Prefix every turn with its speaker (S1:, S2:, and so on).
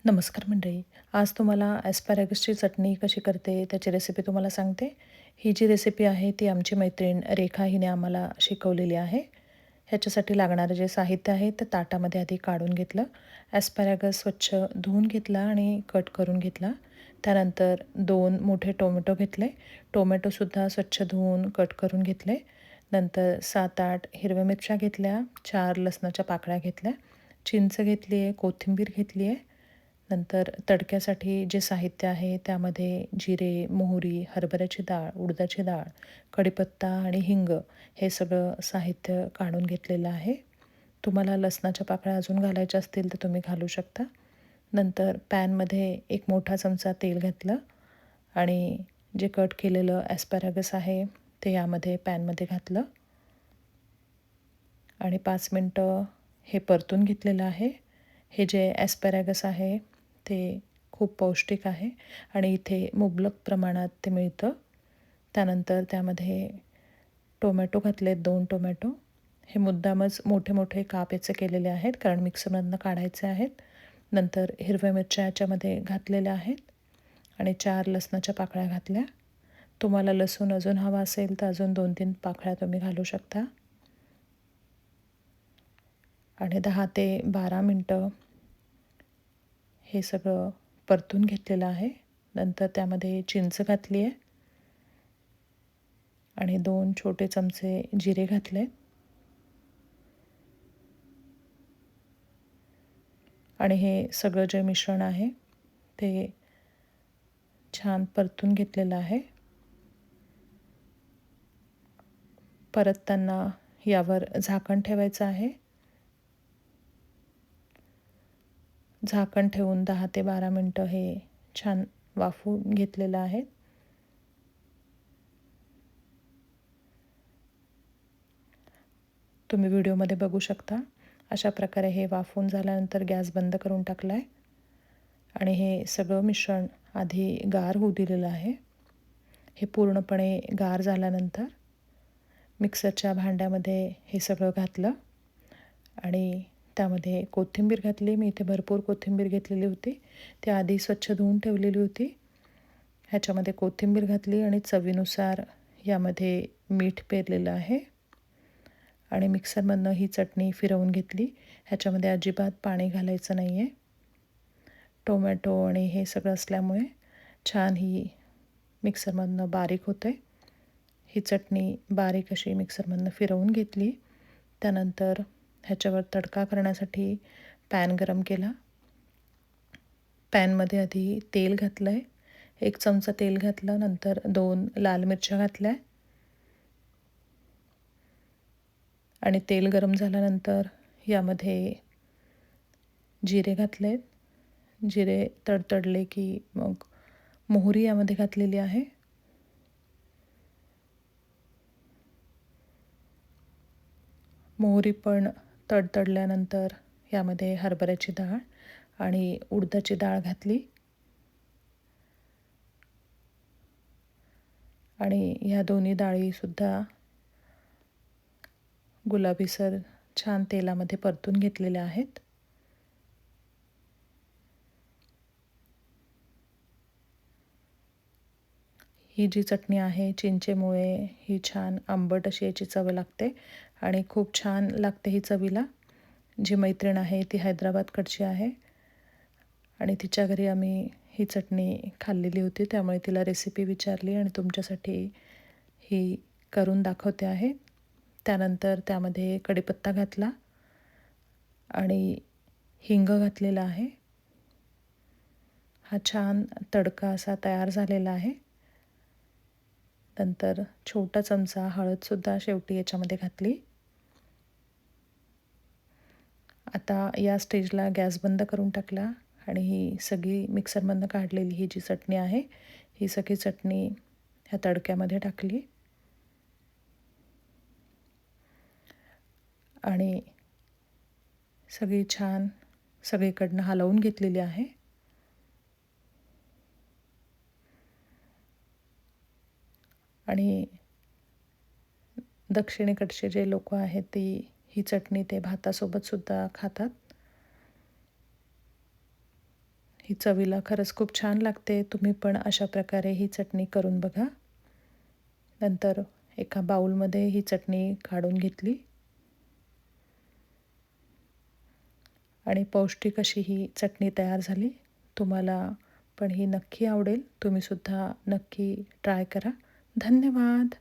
S1: नमस्कार मंडळी. आज तुम्हाला ॲस्पॅरागसची चटणी कशी करते त्याची रेसिपी तुम्हाला सांगते. ही जी रेसिपी आहे ती आमची मैत्रीण रेखा हिने आम्हाला शिकवलेली आहे. ह्याच्यासाठी लागणारं जे साहित्य आहे ते ताटामध्ये आधी काढून घेतलं. ॲस्पॅरागस स्वच्छ धुवून घेतला आणि कट करून घेतला. त्यानंतर 2 मोठे टोमॅटो घेतले. टोमॅटोसुद्धा स्वच्छ धुवून कट करून घेतले. नंतर 7-8 हिरव्या मिरच्या घेतल्या, 4 लसणाच्या पाकळ्या घेतल्या, चिंच घेतली आहे, कोथिंबीर घेतली आहे. नंतर तडक्यासाठी जे साहित्य आहे त्यामध्ये जिरे, मोहरी, हरभऱ्याची डाळ, उडदाची डाळ, कढीपत्ता आणि हिंग हे सगळं साहित्य काढून घेतलेलं आहे. तुम्हाला लसणाच्या पाकळ्या अजून घालायच्या असतील तर तुम्ही घालू शकता. नंतर पॅनमध्ये एक मोठा चमचा तेल घातलं आणि जे कट केलेलं ॲस्पॅरागस आहे ते यामध्ये पॅनमध्ये घातलं आणि 5 मिनटं हे परतून घेतलेलं आहे. हे जे ॲस्पॅरागस आहे ते खूप पौष्टिक आहे आणि इथे मुबलक प्रमाणात ते मिळतं. त्यानंतर त्यामध्ये टोमॅटो घातलेत, 2 टोमॅटो. हे मुद्दामच मोठे मोठे काप याचे केलेले आहेत कारण मिक्सरमधनं काढायचे आहेत. नंतर हिरव्या मिरच्या याच्यामध्ये घातलेल्या आहेत आणि 4 लसणाच्या पाकळ्या घातल्या. तुम्हाला लसूण अजून हवा असेल तर अजून 2-3 पाकळ्या तुम्ही घालू शकता आणि 10 ते 12 मिनटं हे सगळं परतून घेतलेलं आहे. नंतर त्यामध्ये चिंच घातली आहे आणि 2 छोटे चमचे जिरे घातले आणि हे सगळं जे मिश्रण आहे ते छान परतून घेतलेलं आहे. परतताना यावर झाकण ठेवायचं आहे. झाकण ठेवून 10 ते 12 मिनटं हे छान वाफवून घेतलेलं आहे. तुम्ही व्हिडिओमध्ये बघू शकता. अशा प्रकारे हे वाफवून झाल्यानंतर गॅस बंद करून टाकला आहे आणि हे सगळं मिश्रण आधी गार होऊ दिलेलं आहे. हे पूर्णपणे गार झाल्यानंतर मिक्सरच्या भांड्यामध्ये हे सगळं घातलं आणि त्यामध्ये कोथिंबीर घातली. मी इथे भरपूर कोथिंबीर घेतलेली होती. ती आधी स्वच्छ धुवून ठेवलेली होती. ह्याच्यामध्ये कोथिंबीर घातली आणि चवीनुसार यामध्ये मीठ पेरलेलं आहे आणि मिक्सरमधनं ही चटणी फिरवून घेतली. ह्याच्यामध्ये अजिबात पाणी घालायचं नाही आहे. टोमॅटो आणि हे सगळं असल्यामुळे छान ही मिक्सरमधनं बारीक होते. ही चटणी बारीक अशी मिक्सरमधनं फिरवून घेतली. त्यानंतर ह्याच्यावर तडका करण्यासाठी पॅन गरम केला. पॅनमध्ये आधी तेल घातलं आहे. 1 चमचा तेल घातलं. नंतर 2 लाल मिरच्या घातल्या आणि तेल गरम झाल्यानंतर यामध्ये जिरे घातलेत. जिरे तडतडले की मग मोहरी यामध्ये घातलेली आहे. मोहरी पण तडतडल्यानंतर यामध्ये हरभऱ्याची डाळ आणि उडदाची डाळ घातली आणि ह्या दोन्ही डाळीसुद्धा गुलाबीसर छान तेलामध्ये परतून घेतलेल्या आहेत. ही जी चटणी आहे चिंचेमुळे ही छान आंबट अशी याची चव लागते आणि खूप छान लागते ही चवीला. जी मैत्रीण आहे ती हैदराबादकडची आहे आणि तिच्या घरी आम्ही ही चटणी खाल्लेली होती, त्यामुळे तिला रेसिपी विचारली आणि तुमच्यासाठी ही करून दाखवते आहे. त्यानंतर त्यामध्ये कढीपत्ता घातला आणि हिंग घातलेला आहे. हा छान तडका असा तयार झालेला आहे. नंतर छोटा चमचा हळदसुद्धा शेवटी याच्यामध्ये घातली. आता या स्टेजला गॅस बंद करून टाकला आणि ही सगळी मिक्सरमधनं काढलेली ही जी चटणी आहे ही सगळी चटणी ह्या तडक्यामध्ये टाकली आणि सगळी छान सगळीकडनं हलवून घेतलेली आहे. आणि दक्षिणेकडचे जे लोक आहेत ती ही चटणी ते भातासोबत सुद्धा खातात. ही चवीला खरंच खूप छान लागते. तुम्ही पण अशा प्रकारे ही चटणी करून बघा. नंतर एका बाउलमध्ये ही चटणी काढून घेतली आणि पौष्टिक अशी ही चटणी तयार झाली. तुम्हाला पण ही नक्की आवडेल. तुम्हीसुद्धा नक्की ट्राय करा. धन्यवाद.